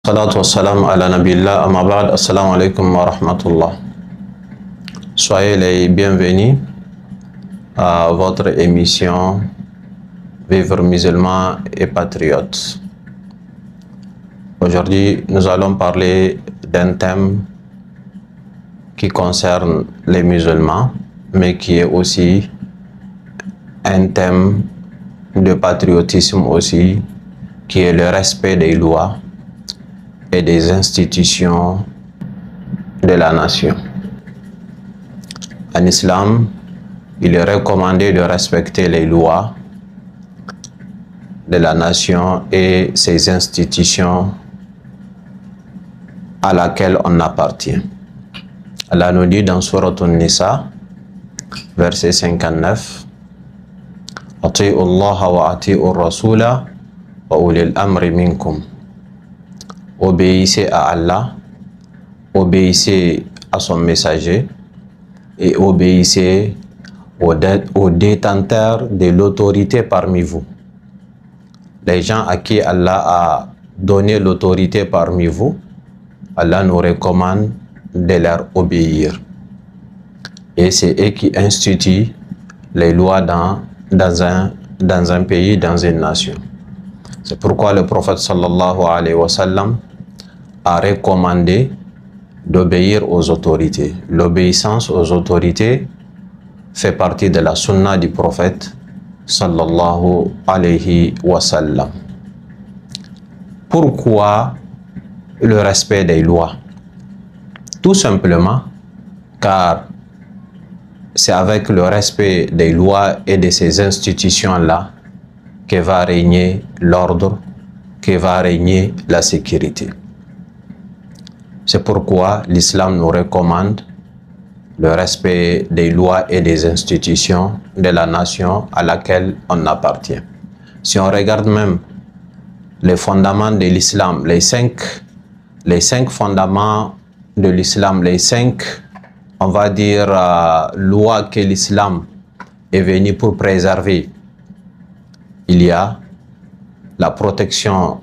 Salatu wassalam ala nabillah, amma ba'd, assalamu alaikum wa rahmatullah. Soyez les bienvenus à votre émission Vivre musulman et patriote. Aujourd'hui, nous allons parler d'un thème qui concerne les musulmans, mais qui est aussi un thème de patriotisme aussi, qui est le respect des lois et des institutions de la nation. En islam, il est recommandé de respecter les lois de la nation et ses institutions à laquelle on appartient. Allah nous dit dans Surat An-Nisa, verset 59, « Ati'u Allah wa ati'u Rasula wa ulil amri minkum » Obéissez à Allah, obéissez à son messager et obéissez aux détenteurs de l'autorité parmi vous. Les gens à qui Allah a donné l'autorité parmi vous, Allah nous recommande de leur obéir. Et c'est eux qui instituent les lois dans un pays, dans une nation. C'est pourquoi le prophète sallallahu alayhi wa sallam a recommandé d'obéir aux autorités. L'obéissance aux autorités fait partie de la sunna du prophète sallallahu alayhi wa sallam. Pourquoi le respect des lois? Tout simplement car c'est avec le respect des lois et de ces institutions-là que va régner l'ordre, que va régner la sécurité. C'est pourquoi l'islam nous recommande le respect des lois et des institutions de la nation à laquelle on appartient. Si on regarde même les fondements de l'islam, les cinq fondements de l'islam, les cinq, on va dire, lois que l'islam est venu pour préserver, il y a la protection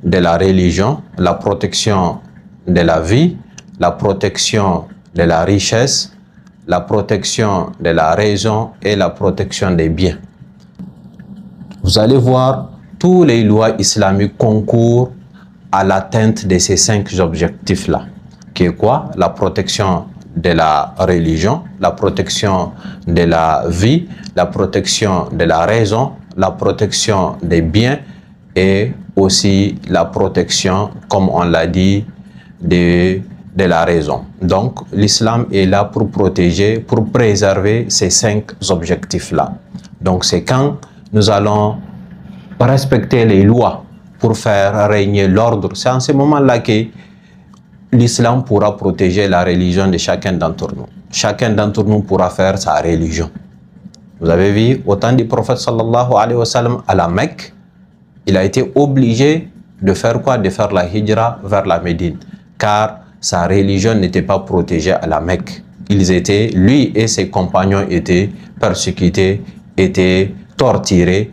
de la religion, la protection de la vie, la protection de la richesse, la protection de la raison et la protection des biens. Vous allez voir, tous les lois islamiques concourent à l'atteinte de ces cinq objectifs-là, qui est quoi? La protection de la religion, la protection de la vie, la protection de la raison, la protection des biens et aussi la protection, comme on l'a dit, de la raison. Donc, l'islam est là pour protéger, pour préserver ces cinq objectifs-là. Donc, c'est quand nous allons respecter les lois pour faire régner l'ordre, c'est en ce moment-là que l'islam pourra protéger la religion de chacun d'entre nous. Chacun d'entre nous pourra faire sa religion. Vous avez vu, au temps du prophète sallallahu alayhi wa sallam à la Mecque, il a été obligé de faire quoi? De faire la hijra vers la Médine, car sa religion n'était pas protégée à la Mecque. Lui et ses compagnons étaient persécutés, étaient torturés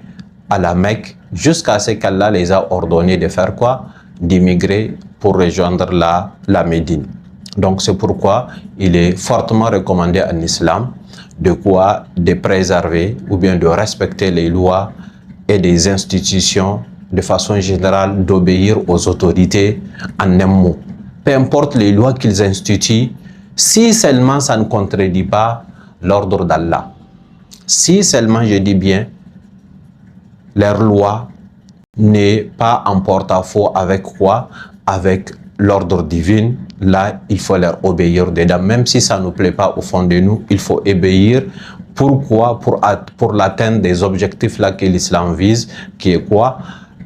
à la Mecque, jusqu'à ce qu'Allah les a ordonné de faire quoi? D'immigrer pour rejoindre la Médine. Donc c'est pourquoi il est fortement recommandé en islam de préserver ou bien de respecter les lois et des institutions, de façon générale d'obéir aux autorités en un mot. Peu importe les lois qu'ils instituent, si seulement ça ne contredit pas l'ordre d'Allah. Si seulement, je dis bien, leur loi n'est pas en porte-à-faux avec quoi? Avec l'ordre divin. Là, il faut leur obéir dedans. Même si ça ne nous plaît pas au fond de nous, il faut obéir. Pourquoi? Pour l'atteinte des objectifs là que l'islam vise, qui est quoi?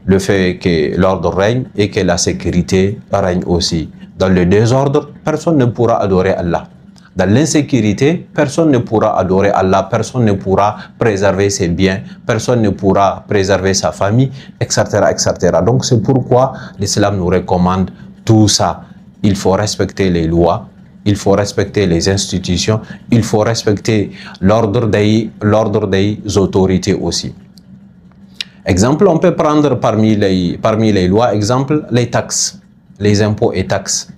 Le fait que l'ordre règne et que la sécurité règne aussi. Dans le désordre, personne ne pourra adorer Allah. Dans l'insécurité, personne ne pourra adorer Allah, personne ne pourra préserver ses biens, personne ne pourra préserver sa famille, etc., etc. Donc c'est pourquoi l'islam nous recommande tout ça. Il faut respecter les lois, il faut respecter les institutions, il faut respecter l'ordre des autorités aussi. Exemple, on peut prendre parmi les lois, exemple, les taxes. les impôts et taxes.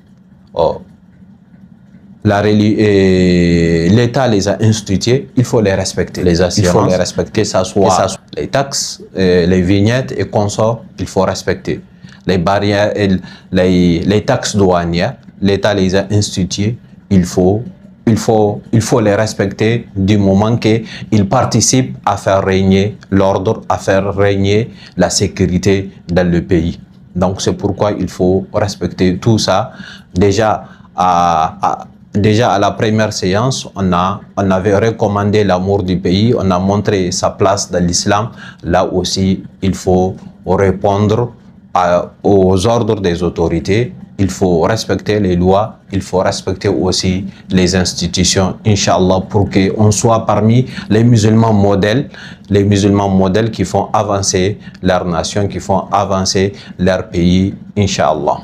L'État les a institués, il faut les respecter. Les assurances, il faut les respecter, que ça soit les taxes, les vignettes et consorts, il faut respecter. Les barrières, les taxes douanières, l'État les a instituées, il faut les respecter du moment qu'ils participent à faire régner l'ordre, à faire régner la sécurité dans le pays. Donc c'est pourquoi il faut respecter tout ça. Déjà à la première séance, on avait recommandé l'amour du pays, on a montré sa place dans l'islam. Là aussi, il faut répondre aux ordres des autorités. Il faut respecter les lois, il faut respecter aussi les institutions, Inch'Allah, pour qu'on soit parmi les musulmans modèles qui font avancer leur nation, qui font avancer leur pays, Inch'Allah.